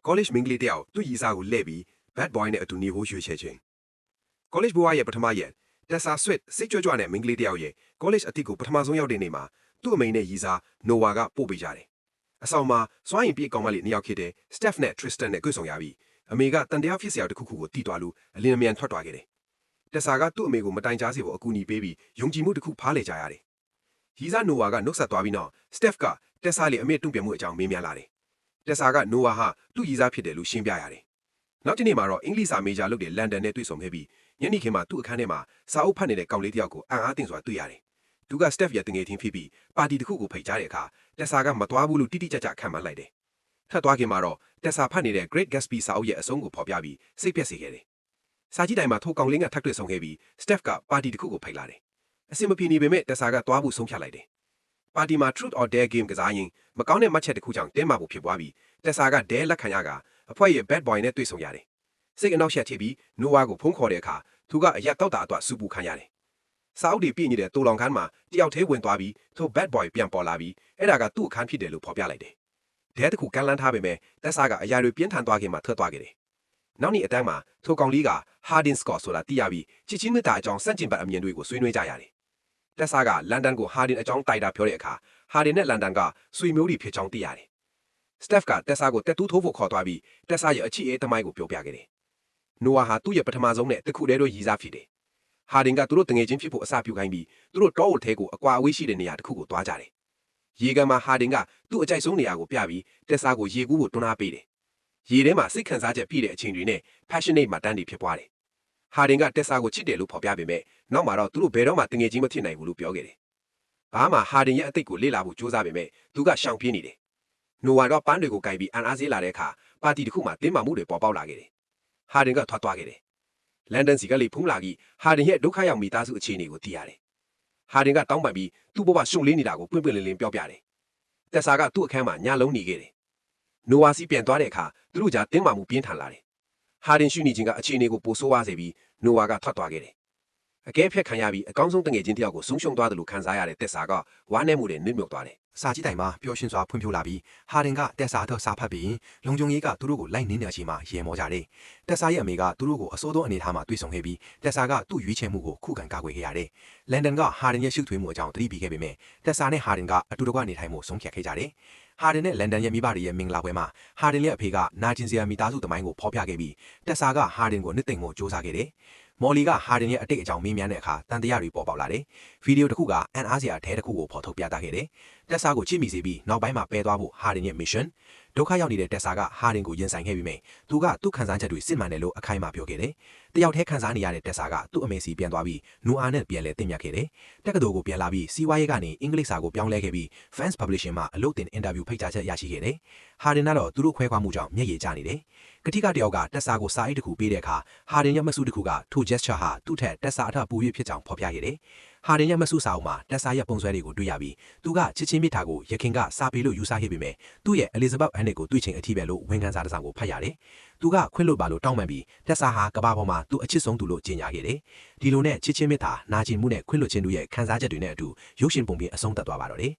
college မင်းကလေးတယောက်သူ့ရီစာကိုလှည့်ပြီး bad boy နဲ့အတူနေဖို့ရွှေ့ချယ်ခြင်း college ဘဝရဲ့ပထမရက် Tessa Swift စိတ်ကြွကြွနဲ့မင်းကလေးတယောက်ရဲ့ college အသစ်ကိုပထမဆုံးရောက်တဲ့နေ့မှာသူ့အမိနဲ့ရီစာ Noah ကပို့ပေးကြတယ်အဆောင်မှာစွမ်းရင်ပြေးကောင်မလေးနှစ်ယောက်ဖြစ်တဲ့ Steph နဲ့ Tristan နဲ့တွေ့ဆုံရပြီးအမေကတန်တရားဖြစ်စရာတစ်ခုခုကိုတီးသွားလို့အလင်းအမြန်ထွက်သွားခဲ့တယ်Tessa ကသူ့အမေကိုမတိုင်ကြားစေဖို့အကူအညီပေးပြီးယုံကြည်မှုတစ်ခုဖားလေကြရတယ်ရီစာ Noah ကနှုတ်ဆက်သွားပြီးနောက် Steph က Tessa လေးအမေတုံ့ပြန်မှုအကြောင်းမေးမြန်းလာတယ်Tessa က Noah ဟာသူ့ရီစာဖြစ်တယ်လို့ရှင်းပြရတယ်နောက်တစ်နေ့မှာတော့အင်္ဂလိပ်စာမေဂျာလုပ်တဲ့လန်ဒန်နဲ့တွေ့ဆုံခဲ့ပြီးညနေခင်းမှာသူ့အခန်းထဲမှာစာအုပ်ဖတ်နေတဲ့ကောင်လေးတယောက်ကိုအံ့အားသင့်စွာတွေ့ရတယ်။သူက Steph ရဲ့တငယ်ချင်းဖြစ်ပြီးပါတီတစ်ခုကိုဖိတ်ကြားတဲ့အခါ Tessa ကမသွားဘူးလို့တိတိကျကျခံမှန်းလိုက်တယ်။ထပ်သွားခင်မှာတော့ Tessa ဖတ်နေတဲ့ Great Gatsby စာအုပ်ရဲ့အဆုံးကိုဖော်ပြပြီးစိတ်ပျက်စေခဲ့တယ်။စာကြည့်တိုင်မှာထိုကောင်လေးကထပ်တွေ့ဆုံခဲ့ပြီး Steph ကပါတီတစ်ခုကိုဖိတ်လာတယ်။အစင်မပြေနေပေမဲ့ Tessa ကသွားဖို့ဆုံးဖြတ်လိုက်တယ်။ပါတီမှာ Truth or Dare game ကစားရင်မကောင်းတဲ့မှတ်ချက်တစ်ခုကြောင့်တင်းမာဖို့ဖြစ်သွားပြီး Tessa က Dare လက်ခံရကအဖွဲရဲ့ bad boy နဲ့တွေ့ဆုံရတယ်။စိတ်အနှောက်အယှက်ဖြစ်ပြီး Noah ကိုဖုန်းခေါ်တဲ့အခါသူကအရက်တောက်တာအတွက်စူပူခံရတယ်။စာအုပ်တွေပြည့်နေတဲ့တိုလောင်ခန်းမှာတယောက်သေးဝင်သွားပြီးထို bad boy ပြန်ပေါ်လာပြီးအဲ့ဒါကသူ့အခန်းဖြစ်တယ်လို့ဖော်ပြလိုက်တယ်။ဒဲတစ်ခုကန်လန်းထားပေမဲ့တက်ဆာကအရာတွေပြင်းထန်သွားခင်မှာထွက်သွားခဲ့တယ်။နောက်နေ့အတန်းမှာထိုကောင်လေးက Hardin Scott ဆိုတာသိရပြီးချစ်ချင်းမေတ္တာအကြောင်းစန့်ကျင်ဘက်အမြင်တွေကိုဆွေးနွေးကြရတယ်။တက်ဆာကလန်ဒန်ကို Hardin အကြောင်းတိုက်တာပြောတဲ့အခါ Hardin နဲ့လန်ဒန်ကဆွေမျိုးတွေဖြစ်ကြောင်းသိရတယ်။ Steph ကတက်ဆာကိုတက်တူးထိုးဖို့ခေါ်သွားပြီးတက်ဆာရဲ့အချစ်အေးသမိုင်းကိုပြောပြခဲ့တယ်။ Noah ဟာသူ့ရဲ့ပထမဆုံးနဲ့တခုတည်းသောရည်စားဖြစ်တယ်။Hardin ကသူတို့တငယ်ချင်းဖြစ်ဖို့အစပြုခိုင်းပြီးသူတို့တောအုပ်ထဲကိုအကွာအဝေးရှိတဲ့နေရာတစ်ခုကိုသွားကြတယ်။ရေကန်မှာ Hardin ကသူ့အကြိုက်ဆုံးနေရာကိုပြပြီးတက်ဆာကိုရေကူးဖို့တွန်းအားပေးတယ်။ရေထဲမှာစိတ်ခံစားချက်ပြည့်တဲ့အချိန်တွေနဲ့ passionate မှတန်းတွေဖြစ်ပွားတယ်။ Hardin ကတက်ဆာကိုချစ်တယ်လို့ဖော်ပြပေမဲ့နောက်မှာတော့သူတို့ဘယ်တော့မှတငယ်ချင်းမဖြစ်နိုင်ဘူးလို့ပြောခဲ့တယ်။ဘာမှ Hardin ရဲ့အသိကိုလေ့လာဖို့ကြိုးစားပေမဲ့သူကရှောင်ပြေးနေတယ်။ Noah တော့ပန်းတွေကိုကင်ပြီးအန်အားစေးလာတဲ့အခါပါတီတစ်ခုမှာတင်းမာမှုတွေပေါ်ပေါက်လာခဲ့တယ်။ Hardin ကထွက်သွားခဲ့တယ်။လန်ဒန်စီကလေဖုံးလာပြီး Hardin ရဲ့ဒုက္ခရောက်မိသားစုအခြေအနေကိုသိရတယ်။ Hardin ကတောင်းပန်ပြီးသူ့ဘဝရှုံလေးနေတာကိုပွင့်ပွင့်လင်းလင်းပြောပြတယ်။တက်ဆာကသူ့အခန်းမှာညလုံးနေခဲ့တယ်။ Noah စီပြန်သွားတဲ့အခါသူတို့ကြားတင်းမာမှုပြင်းထန်လာတယ်။ Hardin ရှိနေခြင်းကအခြေအနေကိုပိုဆိုးဝါးစေပြီး Noah ကထွက်သွားခဲ့တယ်။အကဲဖြတ်ခံရပြီးအကောင်းဆုံးတငယ်ချင်းတယောက်ကိုဆုံးရှုံးသွားတယ်လို့ခံစားရတဲ့တက်ဆာကဝမ်းနည်းမှုတွေနစ်မြုပ်သွားတယ်။စာကြည့်တိုင်မှာပျော်ရွှင်စွာဖွံ့ဖြိုးလာပြီး Hardin ကတက်ဆာတော့စာဖတ်ပြီးလုံခြုံရေးကသူတို့ကိုလိုက်နင်းနေတဲ့အချိန်မှာရေမောကြတယ်။တက်ဆာရဲ့အမေကသူတို့ကိုအစိုးရအနေထားမှာတွေ့ဆုံခဲ့ပြီးတက်ဆာကသူ့ရွေးချယ်မှုကိုခုခံကာကွယ်ခဲ့ရတယ်။လန်ဒန်က Hardin ရဲ့ရှုပ်ထွေးမှုအကြောင်းသတိပေးခဲ့ပေမဲ့တက်ဆာနဲ့ Hardin ကအတူတကွနေထိုင်မှုဆုံးဖြတ်ခဲ့ကြတယ်။ Hardin နဲ့လန်ဒန်ရဲ့မိဘတွေရဲ့မင်္ဂလာပွဲမှာ Hardin ရဲ့အဖေကနာကျင်စရာမိသားစုသမိုင်းကိုဖော်ပြခဲ့ပြီးတက်ဆာက Hardin ကိုနှစ်သိမ့်ဖို့ကြိုးစားခဲ့တယ်။မော်လီက Hardin ရဲ့အတိတ်အကြောင်းမေးမြန်းတဲ့အခါတန်တရားတွေပေါ်ပေါက်လာတယ်။ဗီဒီယိုတစ်ခုကအန်အားစရာအထဲတစ်ခုကိုဖော်ထုတ်ပြသခဲ့တယ်။တက်ဆာကိုချစ်မိစေပြီးနောက်ပိုင်းမှာပယ်သွားဖို့ Hardin ရဲ့ mission ဒုက္ခရောက်နေတဲ့တက်ဆာက Hardin ကိုရင်ဆိုင်ခဲ့ပြီးမြဲသူကသူ့ခံစားချက်တွေစစ်မှန်တယ်လို့အခိုင်အမာပြောခဲ့တယ်။တယောက်တည်းခံစားနေရတဲ့တက်ဆာကသူ့အမေစီပြန်သွားပြီး Noah နဲ့ပြန်လဲတင်မြတ်ခဲ့တယ်။တက္ကသိုလ်ကိုပြန်လာပြီးစီးပွားရေးကနေအင်္ဂလိပ်စာကိုပြောင်းလဲခဲ့ပြီး Fans Publishing မှာအလုပ်တင်အင်တာဗျူးဖိတ်ကြားချက်ရရှိခဲ့တယ်။ Hardin ကတော့သူတို့ခွဲခွာမှုကြောင့်မျက်ရည်ကျနေတယ်။ကတိကတယောက်ကတက်ဆာကိုစာအိတ်တစ်ခုပေးတဲ့အခါ Hardin ရဲ့မဆုတစ်ခုကထို gesture ဟာသူ့ထက်တက်ဆာအထပူ၍ဖြစ်ကြောင်းဖော်ပြခဲ့တယ်။ Hardin ရဲ့မဆုစာအုပ်မှာတက်ဆာရဲ့ပုံဆွဲတွေကိုတွေ့ရပြီးသူကချစ်ချင်းမြတ်တာကိုရခင်ကစာပေလို့ယူဆခဲ့ပေမဲ့သူ့ရဲ့ Elizabeth Anne ကိုတွေ့ချိန်အထိပဲလို့ဝန်ခံစာတစ်စောင်ကိုဖတ်ရတယ်။သူကခွင့်လွှတ်ပါလို့တောင်းပန်ပြီးတက်ဆာဟာကဘာပေါ်မှာသူအချစ်ဆုံးသူလို့ကြေညာခဲ့တယ်။ဒီလိုနဲ့ချစ်ချင်းမြတ်တာနာကျင်မှုနဲ့ခွင့်လွှတ်ခြင်းတို့ရဲ့ခံစားချက်တွေနဲ့အတူရုပ်ရှင်ပုံပြင်အဆုံးသတ်သွားပါတော့တယ်။